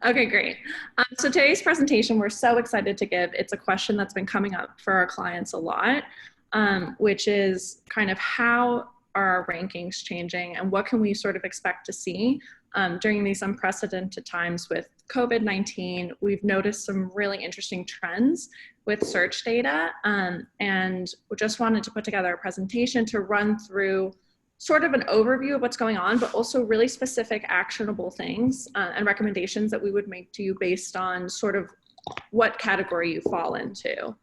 Okay, great. So today's presentation, we're so excited to give. It's a question that's been coming up for our clients a lot, which is kind of how are our rankings changing and what can we sort of expect to see during these unprecedented times with COVID-19. We've noticed some really interesting trends with search data, and we just wanted to put together a presentation to run through sort of an overview of what's going on, but also really specific actionable things and recommendations that we would make to you based on sort of what category you fall into.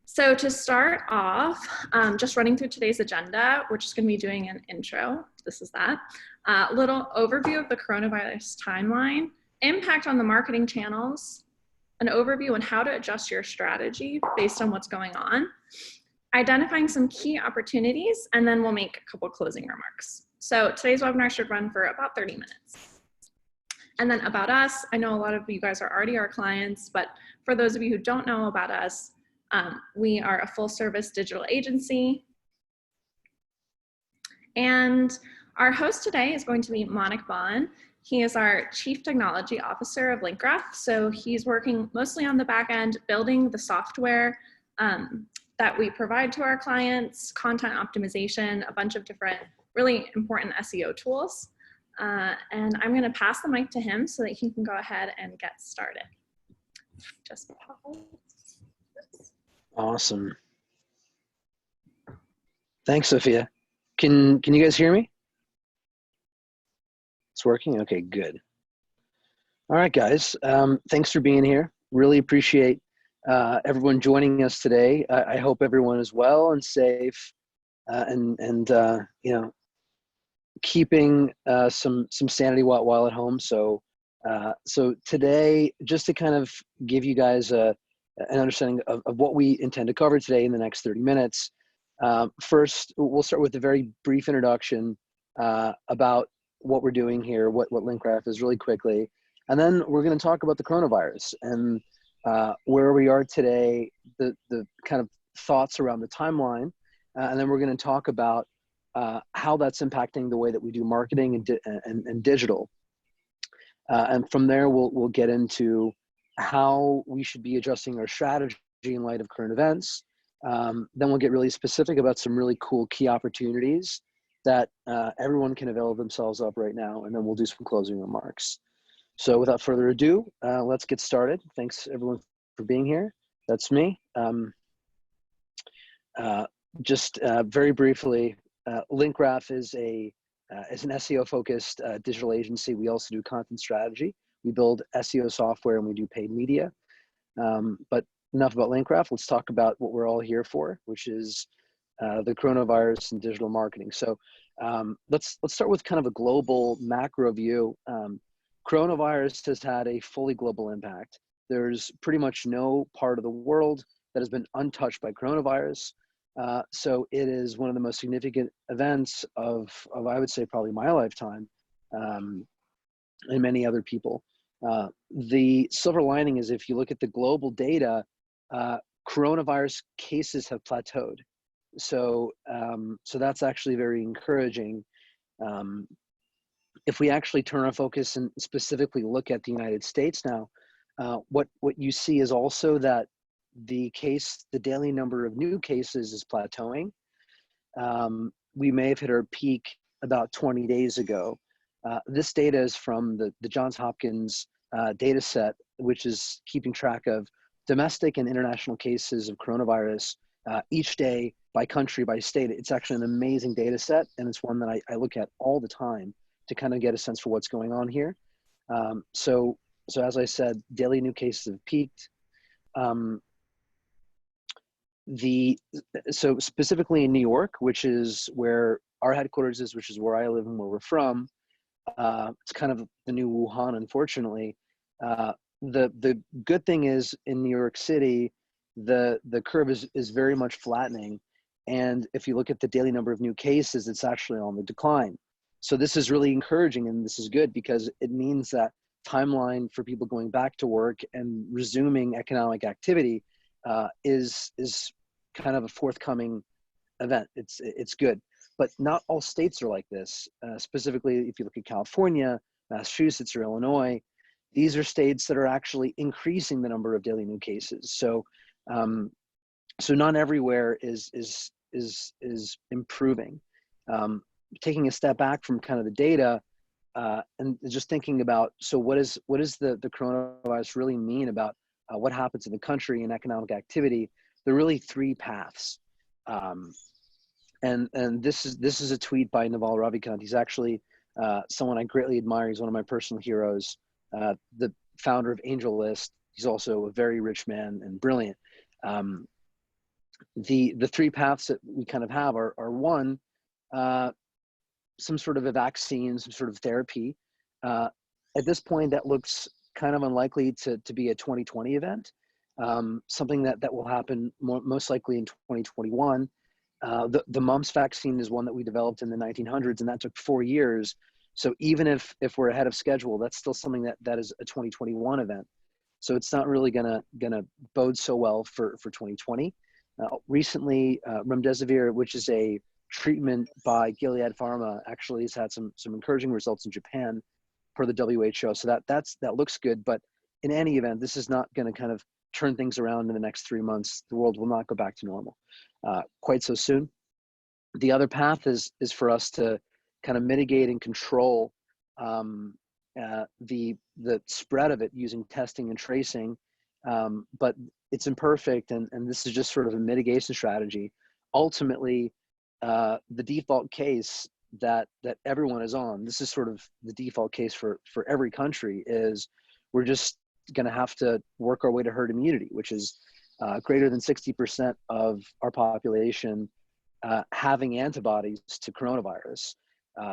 So to start off, just running through today's agenda, we're just going to be doing an intro. This is that. Little overview of the coronavirus timeline, impact on the marketing channels, an overview on how to adjust your strategy based on what's going on, identifying some key opportunities, and then we'll make a couple closing remarks. So today's webinar should run for about 30 minutes. And then about us, I know a lot of you guys are already our clients, but for those of you who don't know about us, we are a full service digital agency. And our host today is going to be Monik Bond. He is our Chief Technology Officer of LinkGraph. So he's working mostly on the back end, building the software that we provide to our clients, content optimization, a bunch of different really important SEO tools. And I'm going to pass the mic to him so that he can go ahead and get started. Just pause. Awesome. Thanks, Sophia. Can you guys hear me? It's working? Okay, good. All right, guys. Thanks for being here. Really appreciate everyone joining us today. I hope everyone is well and safe, and you know, keeping some sanity while at home. So today, just to kind of give you guys an understanding of what we intend to cover today in the next 30 minutes. First, we'll start with a very brief introduction about what we're doing here, what LinkGraph is really quickly, and then we're going to talk about the coronavirus and where we are today, the kind of thoughts around the timeline, and then we're going to talk about how that's impacting the way that we do marketing and digital. And from there, we'll get into how we should be adjusting our strategy in light of current events. Then we'll get really specific about some really cool key opportunities that everyone can avail themselves of right now, and then we'll do some closing remarks. So without further ado, let's get started. Thanks everyone for being here. That's me. Just very briefly, LinkGraph is an SEO focused digital agency. We also do content strategy. We build SEO software and we do paid media. But enough about LinkGraph. Let's talk about what we're all here for, which is the coronavirus and digital marketing. So let's start with kind of a global macro view. Coronavirus has had a fully global impact. There's pretty much no part of the world that has been untouched by coronavirus. So it is one of the most significant events of I would say probably my lifetime, and many other people. The silver lining is if you look at the global data, coronavirus cases have plateaued. So that's actually very encouraging. If we actually turn our focus and specifically look at the United States now, what you see is also that the daily number of new cases is plateauing. We may have hit our peak about 20 days ago. This data is from the Johns Hopkins data set, which is keeping track of domestic and international cases of coronavirus each day by country, by state. It's actually an amazing data set, and it's one that I look at all the time to kind of get a sense for what's going on here. So as I said, daily new cases have peaked. So specifically in New York, which is where our headquarters is, which is where I live and where we're from, it's kind of the new Wuhan, unfortunately. The good thing is in New York City, the curve is very much flattening. And if you look at the daily number of new cases, it's actually on the decline. So this is really encouraging, and this is good because it means that timeline for people going back to work and resuming economic activity is kind of a forthcoming event. It's good, but not all states are like this. Specifically, if you look at California, Massachusetts or Illinois, these are states that are actually increasing the number of daily new cases. So, so not everywhere is improving. Taking a step back from kind of the data, and just thinking about, so what is the coronavirus really mean about what happens in the country and economic activity? There are really three paths. And this is a tweet by Naval Ravikant. He's actually someone I greatly admire. He's one of my personal heroes, the founder of AngelList. He's also a very rich man and brilliant. The three paths that we kind of have are one, some sort of a vaccine, some sort of therapy. At this point, that looks kind of unlikely to be a 2020 event. Something that will happen most likely in 2021. The mumps vaccine is one that we developed in the 1900s, and that took 4 years. So even if we're ahead of schedule, that's still something that is a 2021 event. So it's not really gonna bode so well for 2020. Recently, remdesivir, which is a treatment by Gilead Pharma, actually has had some encouraging results in Japan per the WHO. So that looks good. But in any event, this is not going to kind of turn things around in the next 3 months. The world will not go back to normal quite so soon. The other path is for us to kind of mitigate and control the spread of it using testing and tracing. But it's imperfect, and this is just sort of a mitigation strategy. Ultimately, the default case that everyone is on, this is sort of the default case for every country, is we're just going to have to work our way to herd immunity, which is greater than 60% of our population having antibodies to coronavirus.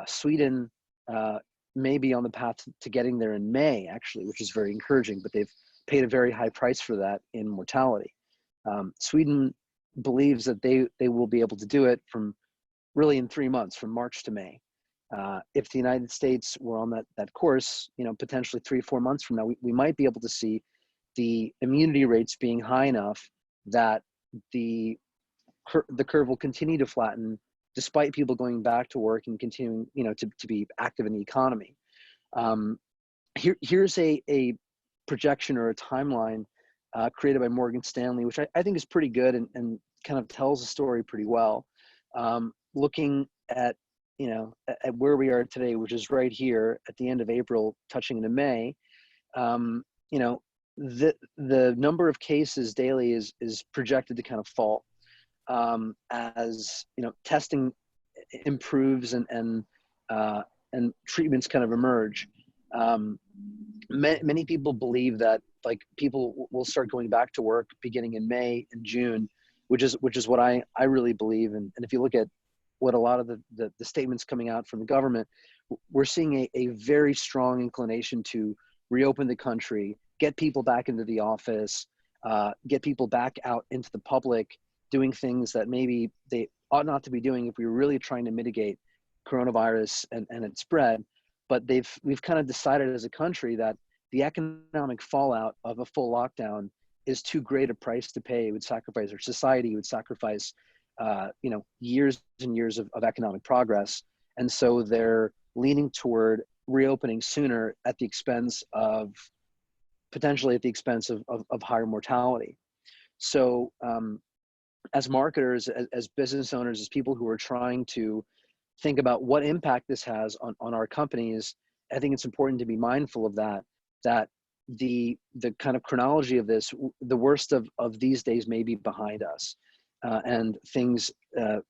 Sweden may be on the path to getting there in May, actually, which is very encouraging, but they've paid a very high price for that in mortality. Sweden believes that they will be able to do it from really in 3 months, from March to May. If the United States were on that course, potentially 3-4 months from now, we might be able to see the immunity rates being high enough that the curve will continue to flatten despite people going back to work and continuing, to be active in the economy. Here's a projection or a timeline created by Morgan Stanley, which I think is pretty good and kind of tells the story pretty well. Looking at where we are today, which is right here at the end of April, touching into May, the number of cases daily is projected to kind of fall as testing improves and treatments kind of emerge. Many people believe that people will start going back to work beginning in May and June, which is what I really believe. And if you look at what a lot of the statements coming out from the government, we're seeing a very strong inclination to reopen the country, get people back into the office, get people back out into the public, doing things that maybe they ought not to be doing if we were really trying to mitigate coronavirus and its spread. But we've kind of decided as a country that the economic fallout of a full lockdown is too great a price to pay. It would sacrifice our society, it would sacrifice years and years of economic progress. And so they're leaning toward reopening sooner potentially at the expense of higher mortality. So as marketers, as business owners, as people who are trying to think about what impact this has on our companies, I think it's important to be mindful of that the kind of chronology of this, the worst of these days may be behind us. And things,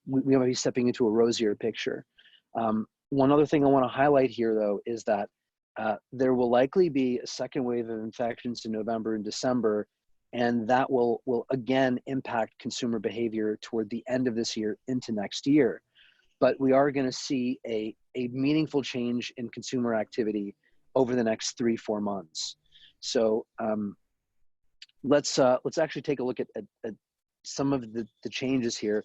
we might be stepping into a rosier picture. One other thing I want to highlight here, though, is that there will likely be a second wave of infections in November and December, and that will again impact consumer behavior toward the end of this year into next year. But we are going to see a meaningful change in consumer activity over the next 3-4 months. So let's actually take a look at some of the changes here.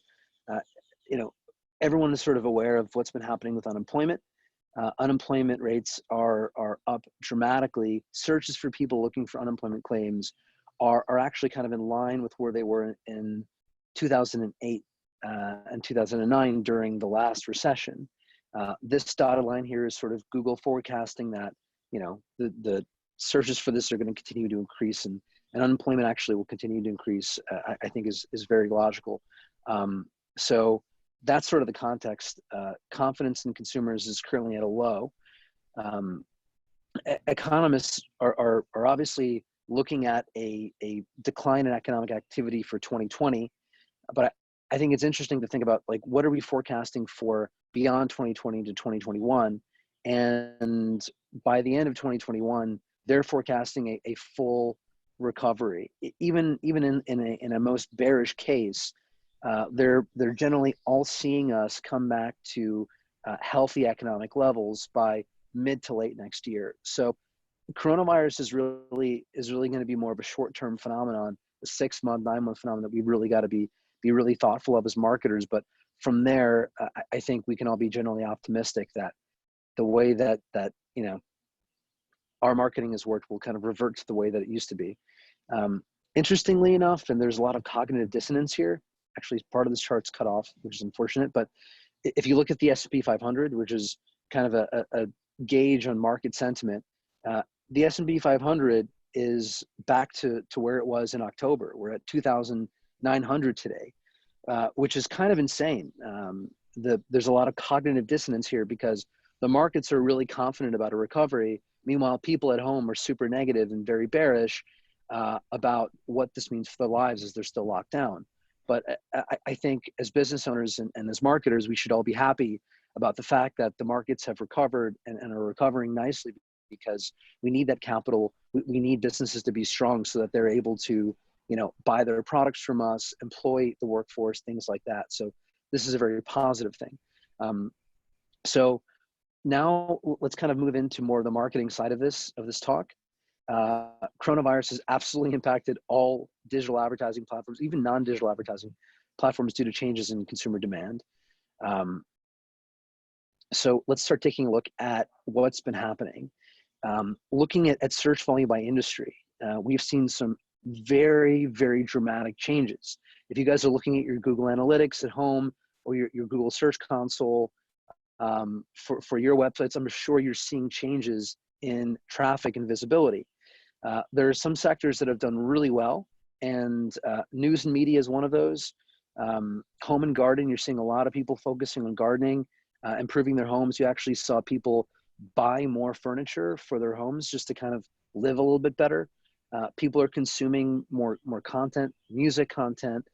Everyone is sort of aware of what's been happening with unemployment. Unemployment rates are up dramatically. Searches for people looking for unemployment claims are actually kind of in line with where they were in 2008 and 2009 during the last recession. This dotted line here is sort of Google forecasting that the searches for this are going to continue to increase, and unemployment actually will continue to increase, I think is very logical. So that's sort of the context. Confidence in consumers is currently at a low. Economists are obviously looking at a decline in economic activity for 2020, but I think it's interesting to think about, like, what are we forecasting for beyond 2020 to 2021? And by the end of 2021, they're forecasting a full recovery. Even in a most bearish case, they're generally all seeing us come back to healthy economic levels by mid to late next year. So coronavirus is really going to be more of a short-term phenomenon, a 6-month, 9-month phenomenon that we really got to be really thoughtful of as marketers. But from there, I think we can all be generally optimistic that the way that our marketing has worked will kind of revert to the way that it used to be. Interestingly enough, and there's a lot of cognitive dissonance here. Actually, part of this chart's cut off, which is unfortunate. But if you look at the S&P 500, which is kind of a gauge on market sentiment, the S&P 500 is back to where it was in October. We're at 2,900 today, which is kind of insane. There's a lot of cognitive dissonance here because the markets are really confident about a recovery. Meanwhile, people at home are super negative and very bearish about what this means for their lives as they're still locked down. But I think as business owners and as marketers, we should all be happy about the fact that the markets have recovered and are recovering nicely, because we need that capital. We need businesses to be strong so that they're able to, buy their products from us, employ the workforce, things like that. So this is a very positive thing. So now let's kind of move into more of the marketing side of this talk. Coronavirus has absolutely impacted all digital advertising platforms, even non-digital advertising platforms, due to changes in consumer demand. So let's start taking a look at what's been happening. Looking at search volume by industry, we've seen some very, very dramatic changes. If you guys are looking at your Google Analytics at home or your Google Search Console for your websites, I'm sure you're seeing changes in traffic and visibility. There are some sectors that have done really well, and news and media is one of those. Home and garden, you're seeing a lot of people focusing on gardening, improving their homes. You actually saw people buy more furniture for their homes just to kind of live a little bit better. People are consuming more content, music content.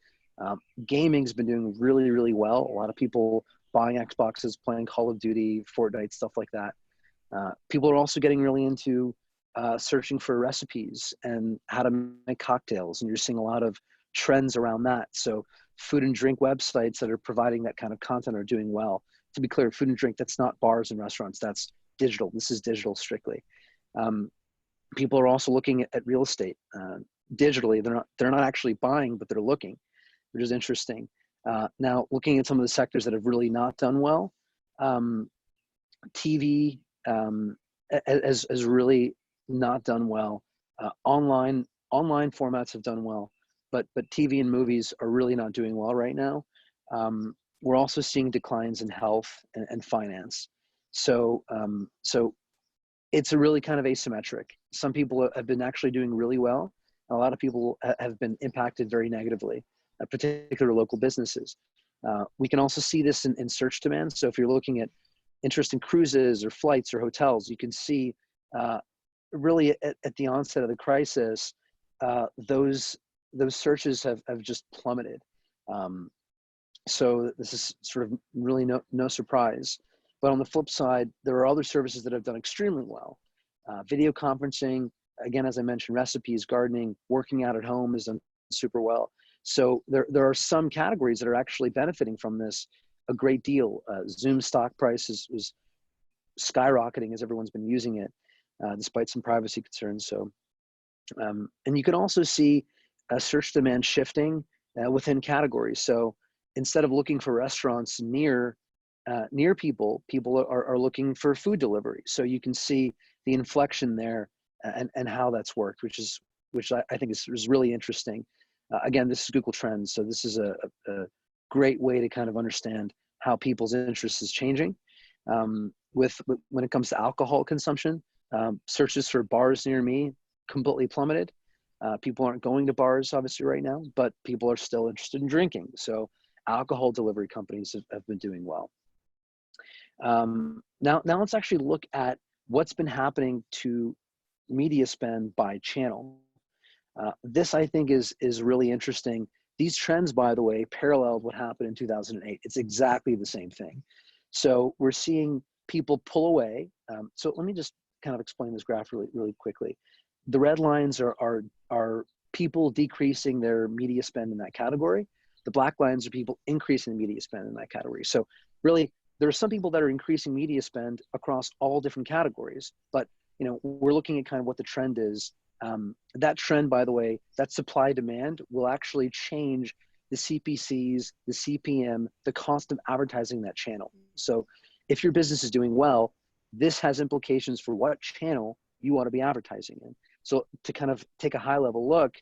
Gaming's been doing really, really well. A lot of people buying Xboxes, playing Call of Duty, Fortnite, stuff like that. People are also getting really into searching for recipes and how to make cocktails, and you're seeing a lot of trends around that. So food and drink websites that are providing that kind of content are doing well. To be clear, food and drink, that's not bars and restaurants, that's digital. This is digital strictly. People are also looking at real estate digitally. They're not actually buying, but they're looking, which is interesting. Now, looking at some of the sectors that have really not done well, TV has really not done well. Online formats have done well, but TV and movies are really not doing well right now. We're also seeing declines in health and finance. So it's a really kind of asymmetric. Some people have been actually doing really well. A lot of people have been impacted very negatively, particular local businesses. We can also see this in search demand. So if you're looking at interest in cruises or flights or hotels, you can see really at the onset of the crisis, those searches have just plummeted. So this is sort of really no surprise. But on the flip side, there are other services that have done extremely well. Video conferencing, again, as I mentioned, recipes, gardening, working out at home has done super well. So there are some categories that are actually benefiting from this a great deal. Zoom stock price is skyrocketing as everyone's been using it, despite some privacy concerns. So, and you can also see search demand shifting within categories. So instead of looking for restaurants near people are looking for food delivery. So you can see the inflection there and how that's worked, which I think is really interesting. Again, this is Google Trends, so this is a great way to kind of understand how people's interest is changing. When it comes to alcohol consumption, Searches for bars near me completely plummeted. People aren't going to bars obviously right now, but people are still interested in drinking. So alcohol delivery companies have been doing well. Now let's actually look at what's been happening to media spend by channel. This I think is really interesting. These trends, by the way, paralleled what happened in 2008. It's exactly the same thing. So we're seeing people pull away. So let me just kind of explain this graph really quickly. The red lines are people decreasing their media spend in that category. The black lines are people increasing media spend in that category. So really, there are some people that are increasing media spend across all different categories, but we're looking at kind of what the trend is. That trend, by the way, that supply demand will actually change the CPCs, the CPM, the cost of advertising that channel. So if your business is doing well, this has implications for what channel you want to be advertising in. So to kind of take a high level look,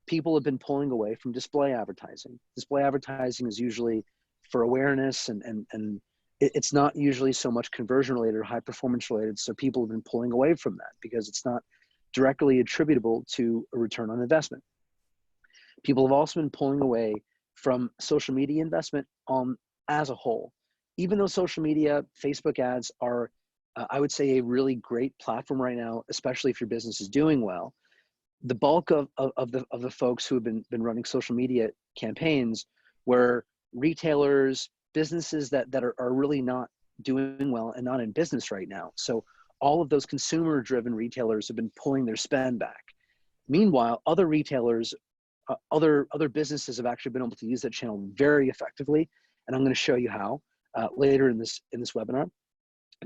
people have been pulling away from display advertising. Display advertising is usually for awareness and it's not usually so much conversion related or high performance related. So people have been pulling away from that because it's not directly attributable to a return on investment. People have also been pulling away from social media investment as a whole. Even though social media, Facebook ads are, I would say, a really great platform right now, especially if your business is doing well. The bulk of the folks who have been running social media campaigns were retailers, businesses that are really not doing well and not in business right now. So all of those consumer-driven retailers have been pulling their spend back. Meanwhile, other retailers, other businesses have actually been able to use that channel very effectively, and I'm going to show you how later in this webinar.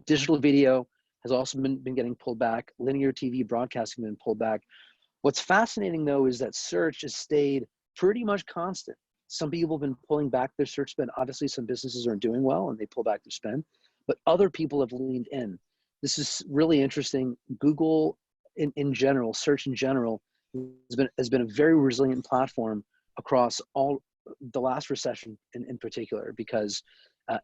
Digital video has also been getting pulled back. Linear TV broadcasting has been pulled back. What's fascinating though is that search has stayed pretty much constant. Some people have been pulling back their search spend. Obviously, some businesses aren't doing well and they pull back their spend, but other people have leaned in. This is really interesting. Google in general, search in general, has been a very resilient platform across all the last recession in particular, because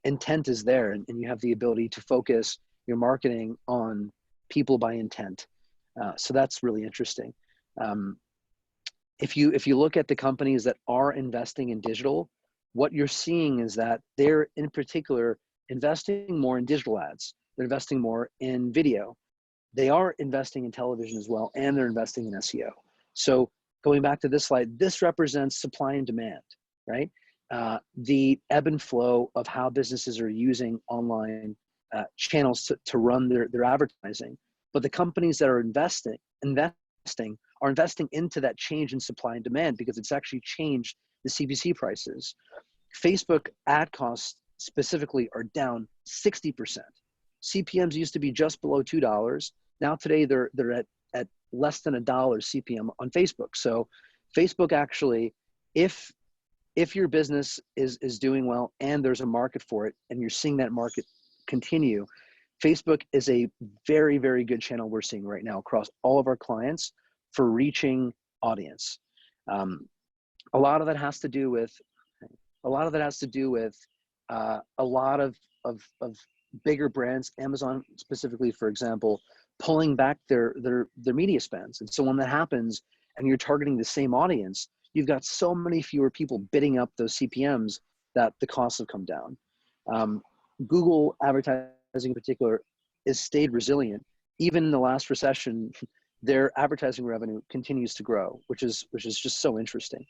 intent is there and you have the ability to focus your marketing on people by intent. So that's really interesting. If you look at the companies that are investing in digital, what you're seeing is that they're in particular investing more in digital ads. They're investing more in video. They are investing in television as well, and they're investing in SEO. So going back to this slide, this represents supply and demand, right? The ebb and flow of how businesses are using online channels to run their advertising. But the companies that are investing are investing into that change in supply and demand because it's actually changed the CPC prices. Facebook ad costs specifically are down 60%. CPMs used to be just below $2. Now today they're at less than $1 CPM on Facebook. So Facebook actually, if your business is doing well and there's a market for it and you're seeing that market continue, Facebook is a very, very good channel we're seeing right now across all of our clients for reaching audience. A lot of that has to do with a lot of bigger brands, Amazon specifically, for example, pulling back their media spends. And so when that happens and you're targeting the same audience, you've got so many fewer people bidding up those CPMs that the costs have come down. Google advertising in particular has stayed resilient. Even in the last recession, their advertising revenue continues to grow, which is just so interesting.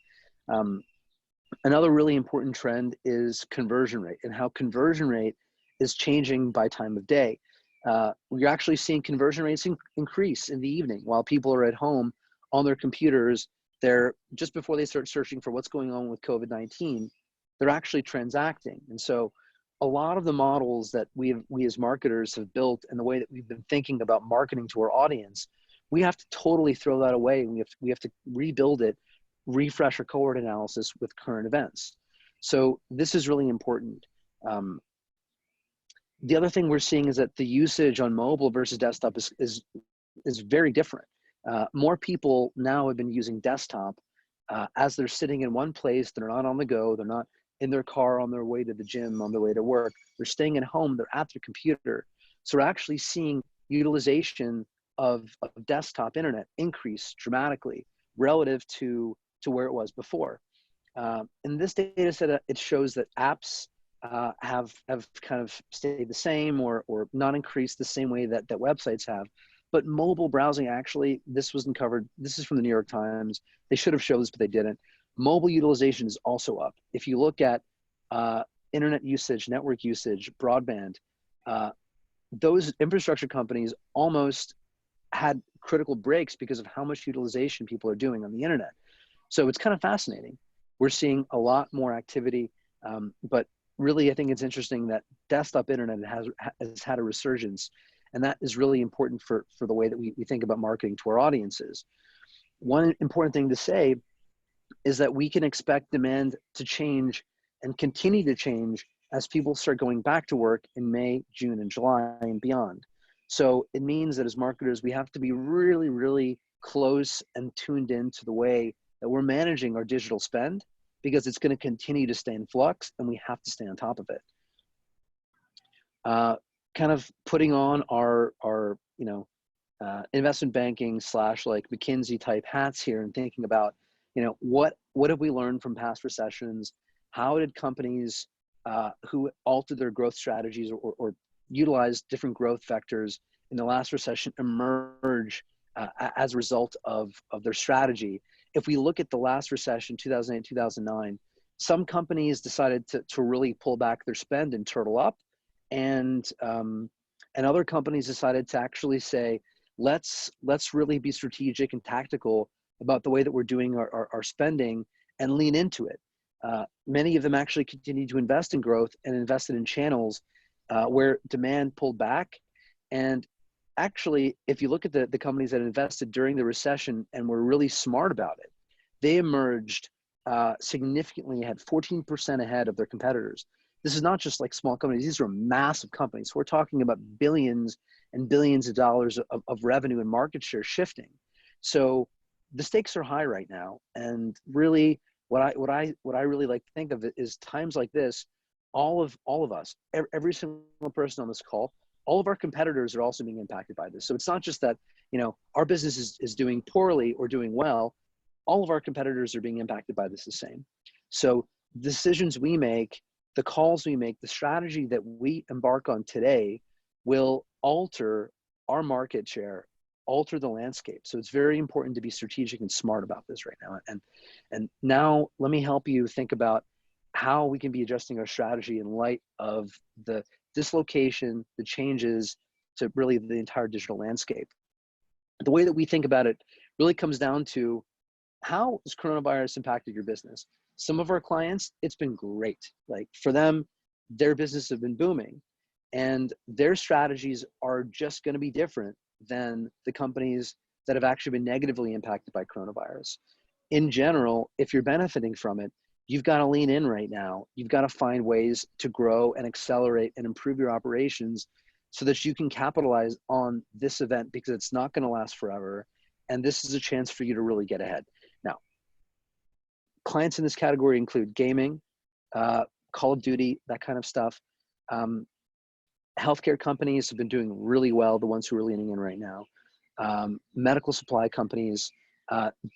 Another really important trend is conversion rate and how conversion rate is changing by time of day. We're actually seeing conversion rates increase in the evening while people are at home on their computers. They're just before they start searching for what's going on with COVID-19, they're actually transacting. And so a lot of the models that we as marketers have built and the way that we've been thinking about marketing to our audience, we have to totally throw that away. And we have to rebuild it, refresh our cohort analysis with current events. So this is really important. The other thing we're seeing is that the usage on mobile versus desktop is very different. More people now have been using desktop as they're sitting in one place. They're not on the go. They're not in their car on their way to the gym, on their way to work. They're staying at home. They're at their computer. So we're actually seeing utilization of desktop internet increased dramatically relative to where it was before. In this data set, it shows that apps have kind of stayed the same or not increased the same way that websites have. But mobile browsing, actually, this wasn't covered. This is from the New York Times. They should have showed this, but they didn't. Mobile utilization is also up. If you look at internet usage, network usage, broadband, those infrastructure companies almost had critical breaks because of how much utilization people are doing on the internet. So it's kind of fascinating. We're seeing a lot more activity, but really, I think it's interesting that desktop internet has had a resurgence, and that is really important for the way that we think about marketing to our audiences. One important thing to say is that we can expect demand to change and continue to change as people start going back to work in May, June, and July and beyond. So it means that as marketers, we have to be really, really close and tuned into the way that we're managing our digital spend, because it's going to continue to stay in flux and we have to stay on top of it. Kind of putting on our investment banking / like McKinsey type hats here and thinking about, what have we learned from past recessions? How did companies who altered their growth strategies or utilized different growth vectors in the last recession emerge as a result of their strategy? If we look at the last recession, 2008, 2009, some companies decided to really pull back their spend and turtle up, and other companies decided to actually say, let's really be strategic and tactical about the way that we're doing our spending and lean into it. Many of them actually continued to invest in growth and invested in channels where demand pulled back. And actually, if you look at the companies that invested during the recession and were really smart about it, they emerged significantly ahead, 14% ahead of their competitors. This is not just like small companies. These are massive companies. We're talking about billions and billions of dollars of revenue and market share shifting. So the stakes are high right now. And really, what I really like to think of it is times like this, all of us, every single person on this call, all of our competitors are also being impacted by this. So it's not just that, our business is doing poorly or doing well. All of our competitors are being impacted by this the same. So decisions we make, the calls we make, the strategy that we embark on today will alter our market share, alter the landscape. So it's very important to be strategic and smart about this right now. And now let me help you think about how we can be adjusting our strategy in light of the dislocation, the changes to really the entire digital landscape. The way that we think about it really comes down to, how has coronavirus impacted your business? Some of our clients, it's been great. Like for them, their business have been booming, and their strategies are just going to be different than the companies that have actually been negatively impacted by coronavirus. In general, if you're benefiting from it, you've got to lean in right now. You've got to find ways to grow and accelerate and improve your operations so that you can capitalize on this event, because it's not going to last forever. And this is a chance for you to really get ahead. Now, clients in this category include gaming, Call of Duty, that kind of stuff. Healthcare companies have been doing really well, the ones who are leaning in right now. Medical supply companies,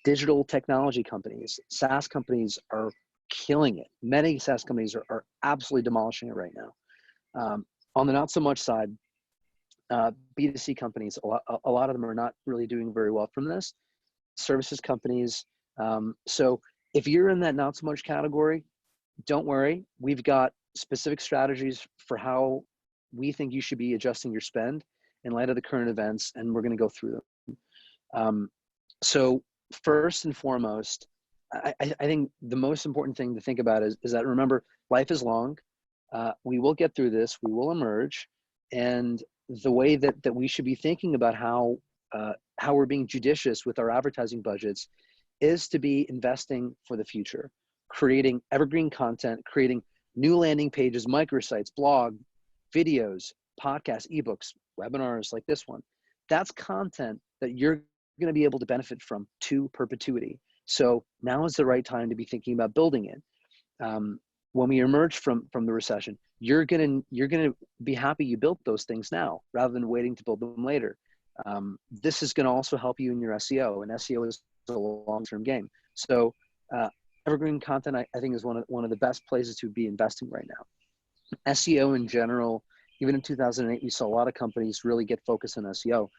digital technology companies, SaaS companies are killing it. Many SaaS companies are absolutely demolishing it right now. On the not so much side, B2C companies, a lot of them are not really doing very well from this. Services companies. So if you're in that not so much category, don't worry. We've got specific strategies for how we think you should be adjusting your spend in light of the current events, and we're going to go through them. So first and foremost, I think the most important thing to think about is that, remember, life is long. We will get through this. We will emerge. And the way that we should be thinking about how we're being judicious with our advertising budgets is to be investing for the future, creating evergreen content, creating new landing pages, microsites, blog, videos, podcasts, ebooks, webinars like this one. That's content that you're going to be able to benefit from to perpetuity. So now is the right time to be thinking about building it. When we emerge from the recession, you're gonna be happy you built those things now rather than waiting to build them later. This is going to also help you in your SEO, and SEO is a long-term game. So evergreen content, I think, is one of the best places to be investing right now. SEO in general, even in 2008, you saw a lot of companies really get focused on SEO.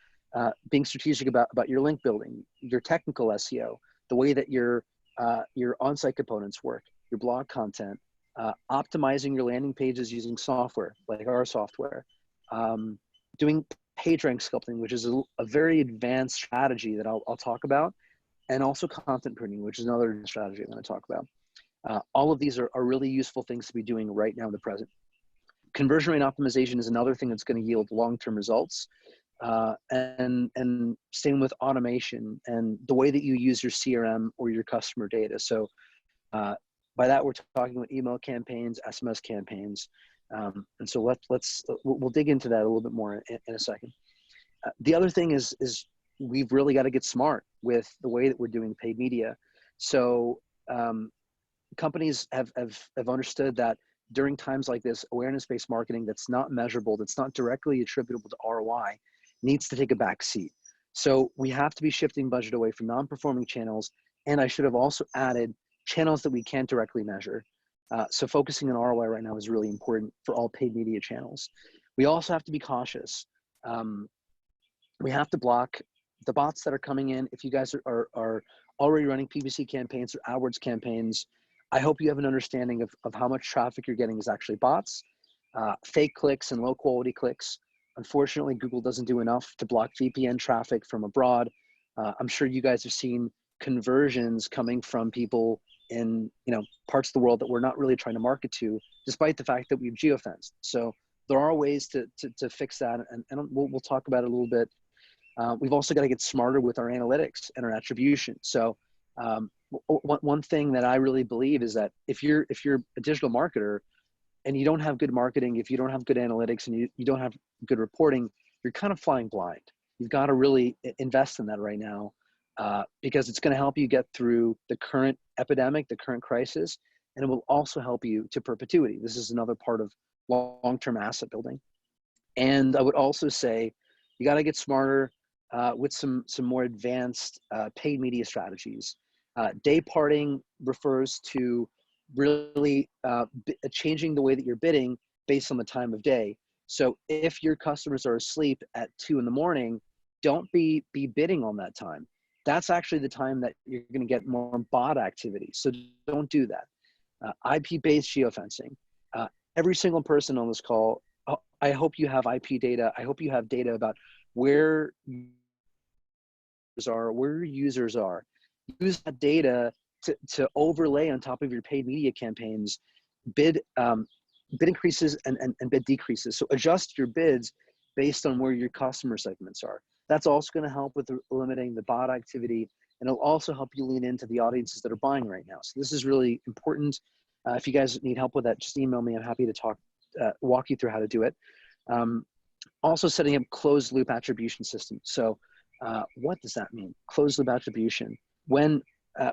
Being strategic about your link building, your technical SEO, the way that your on-site components work, your blog content, optimizing your landing pages using software like our software, doing page rank sculpting, which is a very advanced strategy that I'll talk about, and also content pruning, which is another strategy I'm going to talk about. All of these are really useful things to be doing right now in the present. Conversion rate optimization is another thing that's going to yield long-term results. And same with automation and the way that you use your CRM or your customer data. So by that, we're talking about email campaigns, SMS campaigns. And so we'll dig into that a little bit more in a second. The other thing is we've really got to get smart with the way that we're doing paid media. So companies have understood that during times like this, awareness-based marketing that's not measurable, that's not directly attributable to ROI, needs to take a back seat. So we have to be shifting budget away from non-performing channels. And I should have also added channels that we can't directly measure. So focusing on ROI right now is really important for all paid media channels. We also have to be cautious. We have to block the bots that are coming in. If you guys are already running PPC campaigns or AdWords campaigns, I hope you have an understanding of how much traffic you're getting is actually bots, fake clicks and low quality clicks. Unfortunately, Google doesn't do enough to block VPN traffic from abroad. I'm sure you guys have seen conversions coming from people in parts of the world that we're not really trying to market to, despite the fact that we've geofenced. So there are ways to fix that, and we'll talk about it a little bit. We've also got to get smarter with our analytics and our attribution. So one thing that I really believe is that if you're a digital marketer and you don't have good marketing, if you don't have good analytics, and you don't have good reporting, you're kind of flying blind. You've got to really invest in that right now, because it's going to help you get through the current epidemic, the current crisis, and it will also help you to perpetuity. This is another part of long-term asset building. And I would also say you got to get smarter with some more advanced paid media strategies. Day parting refers to really changing the way that you're bidding based on the time of day. So if your customers are asleep at 2 in the morning, don't be bidding on that time. That's actually the time that you're going to get more bot activity. So don't do that. IP-based geofencing. Every single person on this call, I hope you have IP data. I hope you have data about where your users are. Use that data to overlay on top of your paid media campaigns, bid increases and bid decreases. So adjust your bids based on where your customer segments are. That's also going to help with eliminating the bot activity, and it'll also help you lean into the audiences that are buying right now. So this is really important. If you guys need help with that, just email me. I'm happy to walk you through how to do it. Also setting up closed loop attribution systems. So what does that mean? Closed loop attribution. When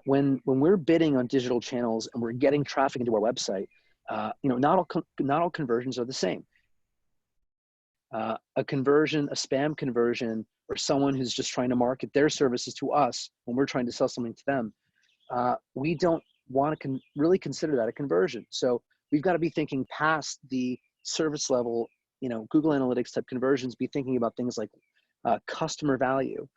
we're bidding on digital channels and we're getting traffic into our website, not all conversions are the same. A spam conversion, or someone who's just trying to market their services to us when we're trying to sell something to them, we don't want to really consider that a conversion. So we've got to be thinking past the service level, Google Analytics type conversions, be thinking about things like customer value,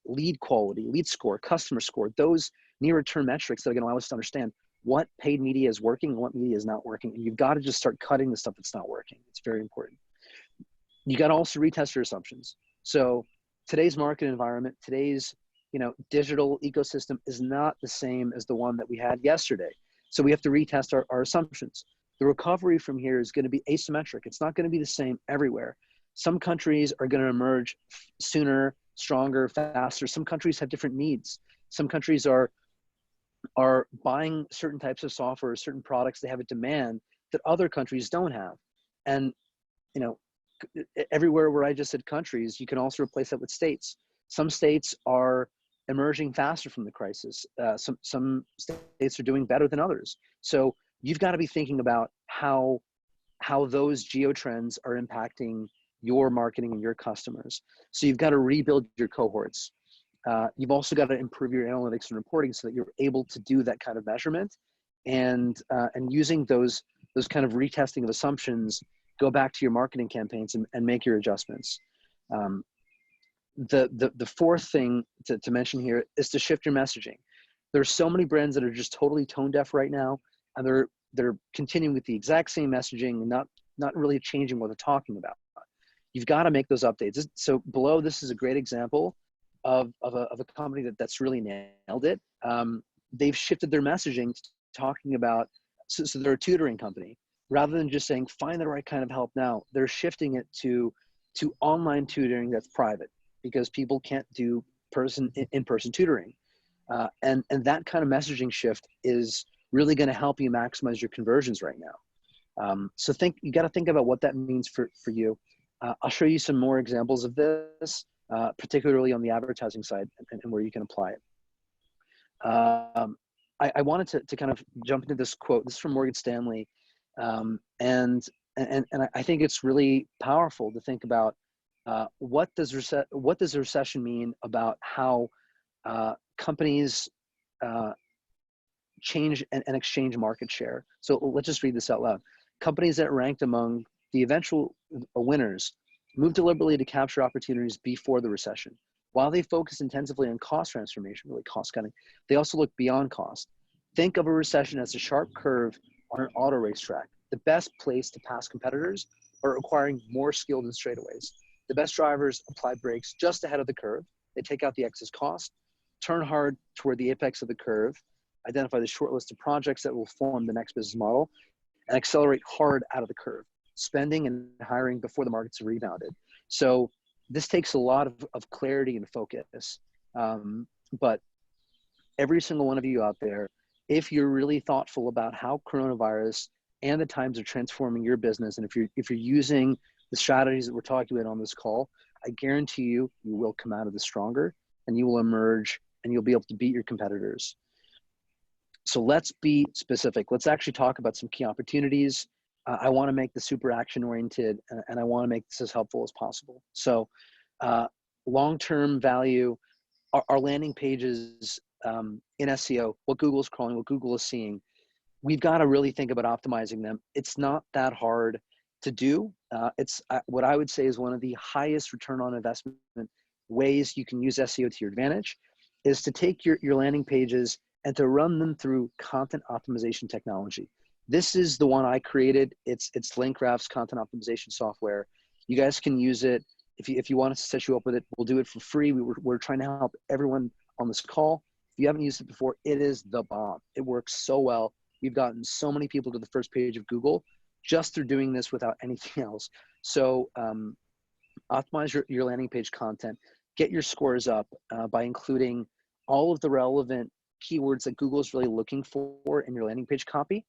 lead quality, lead score, customer score, those nearer term metrics that are going to allow us to understand what paid media is working and what media is not working. And you've got to just start cutting the stuff that's not working. It's very important. You got to also retest your assumptions. So today's market environment, today's digital ecosystem is not the same as the one that we had yesterday. So we have to retest our assumptions. The recovery from here is going to be asymmetric. It's not going to be the same everywhere. Some countries are going to emerge sooner, stronger, faster. Some countries have different needs. Some countries are buying certain types of software, certain products. They have a demand that other countries don't have. And everywhere where I just said countries, you can also replace that with states. Some states are emerging faster from the crisis. Some states are doing better than others. So you've got to be thinking about how those geo trends are impacting your marketing and your customers. So you've got to rebuild your cohorts. You've also got to improve your analytics and reporting so that you're able to do that kind of measurement, and using those kind of retesting of assumptions, go back to your marketing campaigns and make your adjustments. The fourth thing to mention here is to shift your messaging. There's so many brands that are just totally tone deaf right now, and they're continuing with the exact same messaging and not really changing what they're talking about. You've got to make those updates. So below, this is a great example of a company that's really nailed it. They've shifted their messaging to talking about, so they're a tutoring company. Rather than just saying, find the right kind of help now, they're shifting it to online tutoring that's private, because people can't do in-person tutoring. And that kind of messaging shift is really going to help you maximize your conversions right now. So you got to think about what that means for you. I'll show you some more examples of this, particularly on the advertising side and where you can apply it. I wanted to kind of jump into this quote. This is from Morgan Stanley. And I think it's really powerful to think about what does a recession mean about how companies change and exchange market share. So let's just read this out loud. Companies that ranked among the eventual winners moved deliberately to capture opportunities before the recession. While they focus intensively on cost transformation, really cost cutting, they also look beyond cost. Think of a recession as a sharp curve on an auto racetrack. The best place to pass competitors are acquiring more skilled in straightaways. The best drivers apply brakes just ahead of the curve. They take out the excess cost, turn hard toward the apex of the curve, identify the short list of projects that will form the next business model, and accelerate hard out of the curve, spending and hiring before the markets have rebounded. So this takes a lot of clarity and focus. But every single one of you out there, if you're really thoughtful about how coronavirus and the times are transforming your business, and if you're using the strategies that we're talking about on this call, I guarantee you will come out of this stronger, and you will emerge, and you'll be able to beat your competitors. So let's be specific. Let's actually talk about some key opportunities. I want to make this super action oriented, and I want to make this as helpful as possible. So long-term value, our landing pages in SEO, what Google's crawling, what Google is seeing, we've got to really think about optimizing them. It's not that hard to do. It's what I would say is one of the highest return on investment ways you can use SEO to your advantage, is to take your landing pages and to run them through content optimization technology. This is the one I created. It's LinkGraph's content optimization software. You guys can use it. If you want us to set you up with it, we'll do it for free. We're trying to help everyone on this call. If you haven't used it before, it is the bomb. It works so well. We've gotten so many people to the first page of Google just through doing this without anything else. So optimize your landing page content. Get your scores up by including all of the relevant keywords that Google is really looking for in your landing page copy.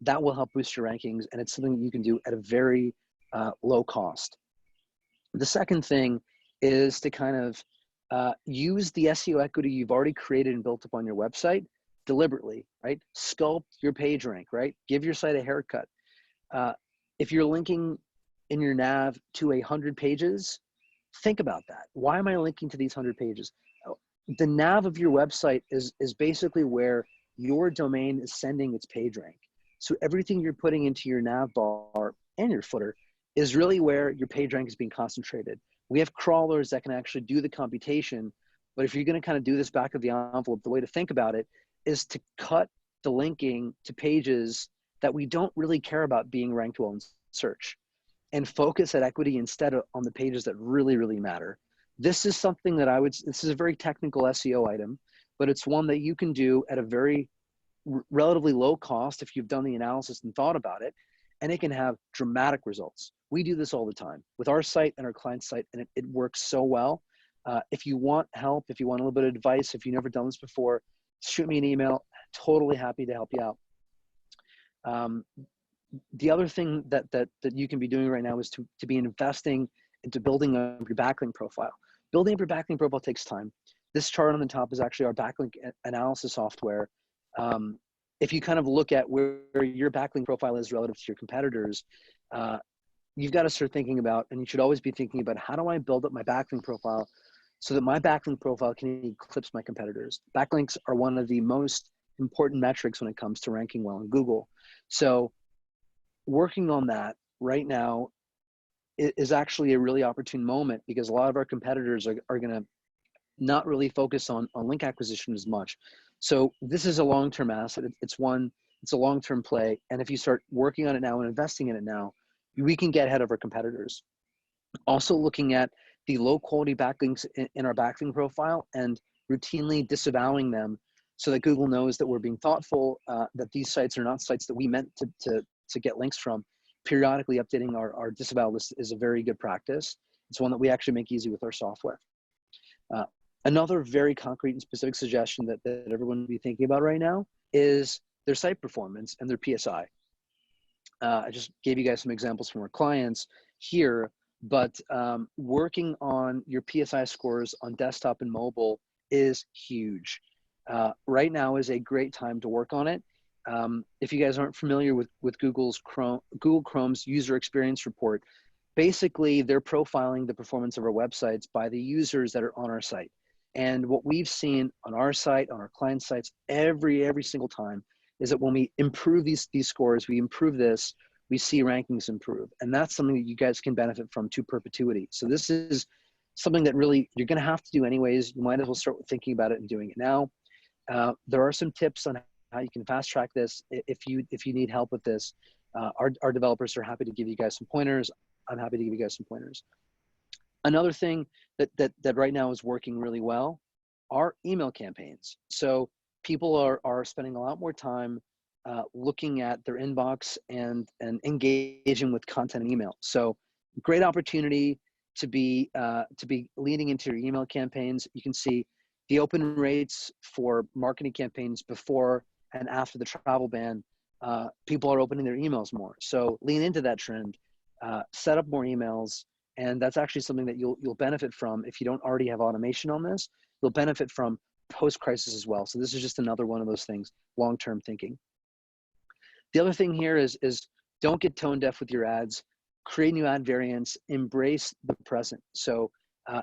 That will help boost your rankings, and it's something that you can do at a very low cost. The second thing is to kind of use the SEO equity you've already created and built up on your website deliberately, right? Sculpt your page rank, right? Give your site a haircut. If you're linking in your nav to 100 pages, think about that. Why am I linking to these 100 pages? The nav of your website is basically where your domain is sending its page rank. So everything you're putting into your nav bar and your footer is really where your page rank is being concentrated. We have crawlers that can actually do the computation, but if you're going to kind of do this back of the envelope, the way to think about it is to cut the linking to pages that we don't really care about being ranked well in search, and focus that equity instead on the pages that really, really matter. This is something that this is a very technical SEO item, but it's one that you can do at a very relatively low cost if you've done the analysis and thought about it, and it can have dramatic results. We do this all the time with our site and our client's site, and it works so well. If you want help, if you want a little bit of advice, if you've never done this before, shoot me an email. Totally happy to help you out. The other thing that you can be doing right now is to be investing into building up your backlink profile. Building up your backlink profile takes time. This chart on the top is actually our backlink analysis software. If you kind of look at where your backlink profile is relative to your competitors, you've got to start thinking about, and you should always be thinking about, how do I build up my backlink profile so that my backlink profile can eclipse my competitors? Backlinks are one of the most important metrics when it comes to ranking well in Google. So working on that right now is actually a really opportune moment, because a lot of our competitors are going to not really focus on link acquisition as much. So this is a long-term asset. It's a long-term play. And if you start working on it now and investing in it now, we can get ahead of our competitors. Also looking at the low quality backlinks in our backlink profile and routinely disavowing them, so that Google knows that we're being thoughtful, that these sites are not sites that we meant to get links from. Periodically updating our disavow list is a very good practice. It's one that we actually make easy with our software. Another very concrete and specific suggestion that everyone would be thinking about right now is their site performance and their PSI. I just gave you guys some examples from our clients here, but working on your PSI scores on desktop and mobile is huge. Right now is a great time to work on it. If you guys aren't familiar with Google Chrome's user experience report, basically they're profiling the performance of our websites by the users that are on our site. And what we've seen on our site, on our client sites, every single time, is that when we improve these scores, we improve this, we see rankings improve. And that's something that you guys can benefit from to perpetuity. So this is something that really you're going to have to do anyways. You might as well start thinking about it and doing it now. There are some tips on how you can fast track this if you need help with this. Our developers are happy to give you guys some pointers. I'm happy to give you guys some pointers. Another thing that right now is working really well are email campaigns. So people are spending a lot more time looking at their inbox and engaging with content and email. So great opportunity to be leaning into your email campaigns. You can see the open rates for marketing campaigns before and after the travel ban. People are opening their emails more. So lean into that trend, set up more emails. And that's actually something that you'll benefit from if you don't already have automation on this. You'll benefit from post-crisis as well. So this is just another one of those things, long-term thinking. The other thing here is don't get tone deaf with your ads. Create new ad variants. Embrace the present. So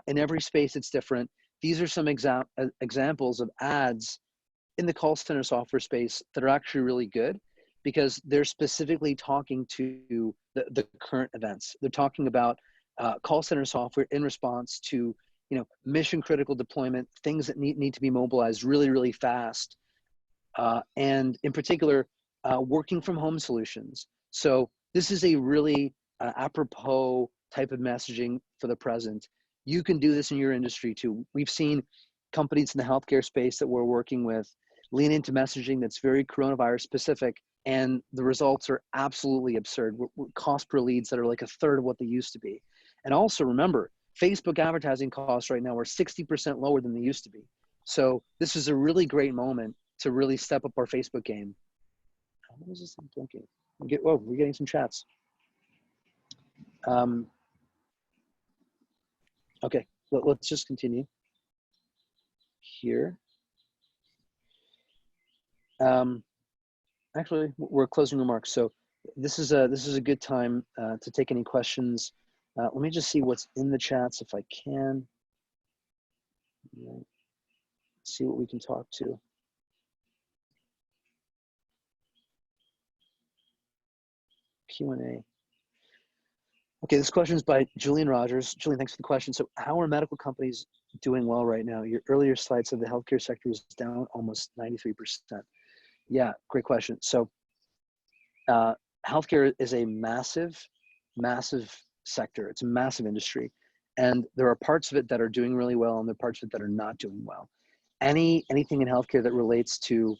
in every space, it's different. These are some examples of ads in the call center software space that are actually really good, because they're specifically talking to the current events. They're talking about call center software in response to mission critical deployment, things that need to be mobilized really fast, and in particular working from home solutions. So this is a really apropos type of messaging for the present. You can do this in your industry too. We've seen companies in the healthcare space that we're working with lean into messaging that's very coronavirus specific, and the results are absolutely absurd. We're cost per leads that are like a third of what they used to be. And also remember, Facebook advertising costs right now are 60% lower than they used to be. So this is a really great moment to really step up our Facebook game. What is this thing blinking? We're getting some chats. Okay, let's just continue here. Actually, we're closing remarks. So this is a good time to take any questions. Let me just see what's in the chats if I can. See what we can talk to. Q&A. Okay, this question is by Julian Rogers. Julian, thanks for the question. So how are medical companies doing well right now? Your earlier slides of the healthcare sector was down almost 93%. Yeah, great question. So healthcare is a massive sector. It's a massive industry. And there are parts of it that are doing really well, and there are parts of it that are not doing well. Anything in healthcare that relates to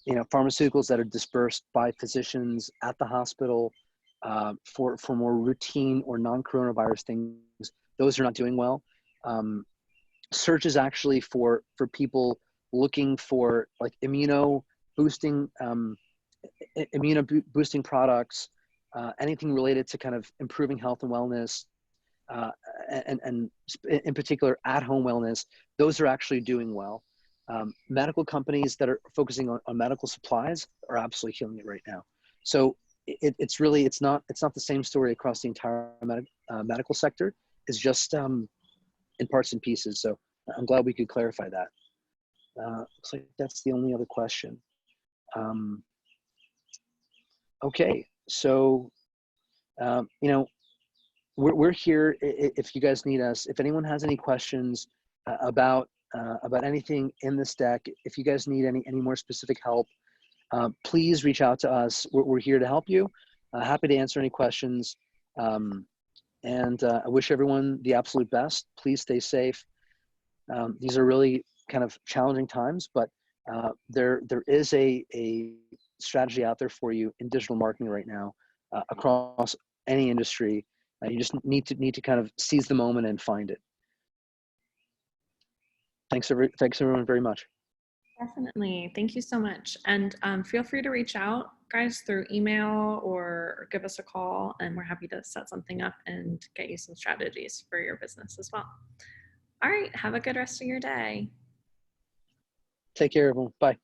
pharmaceuticals that are dispersed by physicians at the hospital for more routine or non-coronavirus things, those are not doing well. Searches actually for people looking for like immuno-boosting products, anything related to kind of improving health and wellness, and in particular at-home wellness, those are actually doing well. Medical companies that are focusing on medical supplies are absolutely killing it right now. So it's not the same story across the entire medical sector. It's just in parts and pieces. So I'm glad we could clarify that. Looks like that's the only other question. Okay, so you know, we're here if you guys need us. If anyone has any questions about anything in this deck, if you guys need any more specific help, please reach out to us. We're here to help you. Happy to answer any questions. And I wish everyone the absolute best. Please stay safe. These are really kind of challenging times, but there is a strategy out there for you in digital marketing right now across any industry. You just need to kind of seize the moment and find it. Thanks everyone very much. Definitely. Thank you so much. And feel free to reach out, guys, through email or give us a call, and we're happy to set something up and get you some strategies for your business as well. All right. Have a good rest of your day. Take care, everyone. Bye.